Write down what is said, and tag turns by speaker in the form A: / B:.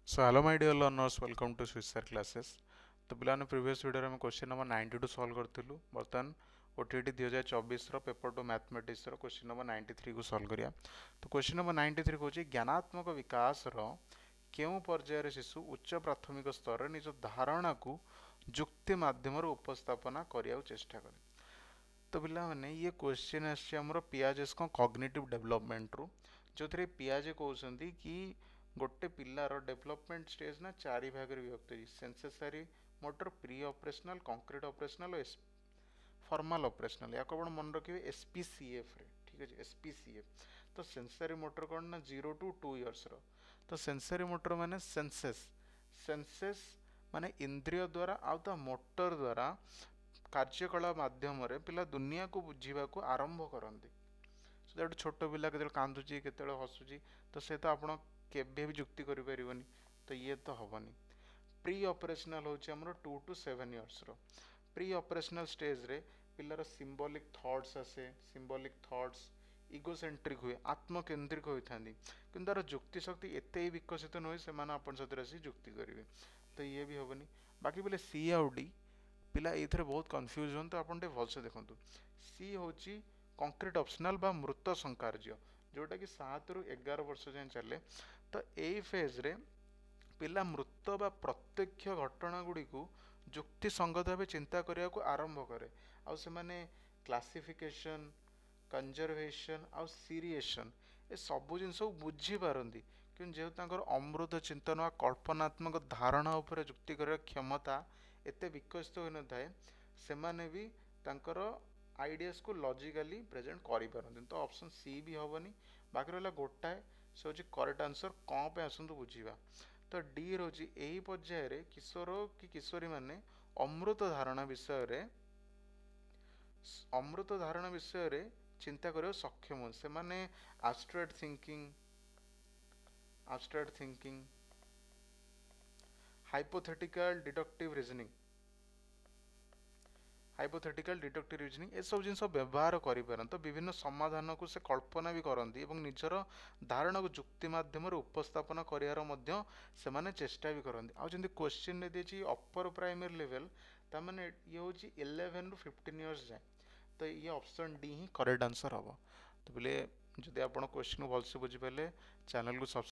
A: So hello my dear learners, welcome to Swisser classes. तो पिलाने previous video में question number 92 solve करथिलु बर्तन OTT 2024 रो paper two mathematics रो question number 93 को solve करिया। तो क्वेश्चन नंबर 93 कहूँ ज्ञानात्मक विकास रो केउ पर्यायर शिशु उच्च प्राथमिक स्तर रे निज धारणा को जुक्ति माध्यम उपस्थापना करिया चेष्टा करे। तो पिला माने ये क्वेश्चन आछि हमरो पियाजेस को कॉग्निटिव डेवलपमेंट रो जो थरे पियाजे कहउछंती कि गोटे पिलार डेवलपमेंट स्टेज ना चारि भाग रे विभक्त अछि sensory motor pre operational concrete operational और फॉर्मल ऑपरेशनल या को मन रखिए एसपीसीएफ रे ठीक है एसपीसीएफ। तो सेंसरी मोटर कौन ना 0 to 2 इयर्स रो। तो सेंसरी मोटर माने सेंसेस सेंसेस माने इंद्रिय द्वारा आउ मोटर द्वारा कार्यकला माध्यम रे पिला दुनिया को बुझीबा को आरंभ करंती। सो दैट छोट पिला केते कांदुची केते हसुची तो से तो आपण केबे भी जुक्ति करि परिबनी तो ये तो हबनी। प्री ऑपरेशनल होची हमरो 2 to 7 इयर्स रो। प्री ऑपरेशनल स्टेज रे पिलार सिंबॉलिक थॉट्स आसे सिंबॉलिक थॉट्स इगोसेंट्रिक हुए आत्मकेंद्रिक होइथांदी किंतु तार जुक्ति शक्ति एते विकसित न होई से माने आपण सतिर आसी जुक्ति करिवे तो ये भी हबनी। बाकी बोले सी आउ डी पिला एथरे बहुत कंफ्यूज होन तो आपण भल से देखंतु। सी होची कंक्रीट ऑप्शनल बा मृत संकार्य जोटा कि 7 रु 11 वर्ष जाए चले। तो यही फेज रे पिला मृत बा प्रत्यक्ष घटना गुड़ी को जुक्ति संगत भाव चिंता करने को आरंभ करे आउ से माने क्लासिफिकेशन कंजर्वेशन आउ सीरिएशन ए सबु जिनस बुझी पारंती कि जेहेतु अमृत चिंतन व कल्पनात्मक धारणा उपर जुक्ति कर क्षमता एते विकसित हो न थाए से माने भी तांकर आइडियाज को लॉजिकली प्रेजेंट करि पारंती। तो ऑप्शन सी भी हबनी। बाकी रहला गोटाए से होची करेक्ट आंसर कौन पे आसंतु बुझीबा। तो डी रोची यही पर्याय रे किशोर कि किशोरी माने अमृत धारणा विषय रे चिंता करियो सक्षम से माने abstract thinking hypothetical deductive reasoning ए सब जिनस व्यवहार करें तो विभिन्न समाधान को से कल्पना भी करती और निजर धारणा को जुक्ति माध्यम उपस्थापन करार से माने चेष्टा भी करती। आउ जमी क्वेश्चन ने दी अपर प्राइमरी लेवल ताने ये हूँ 11 ରୁ 15 इयर्स जाए तो ये ऑप्शन डी ही करेक्ट आंसर हम। तो बोले जदि आप क्वेश्चन को भलसे बुझीपारे चैनल को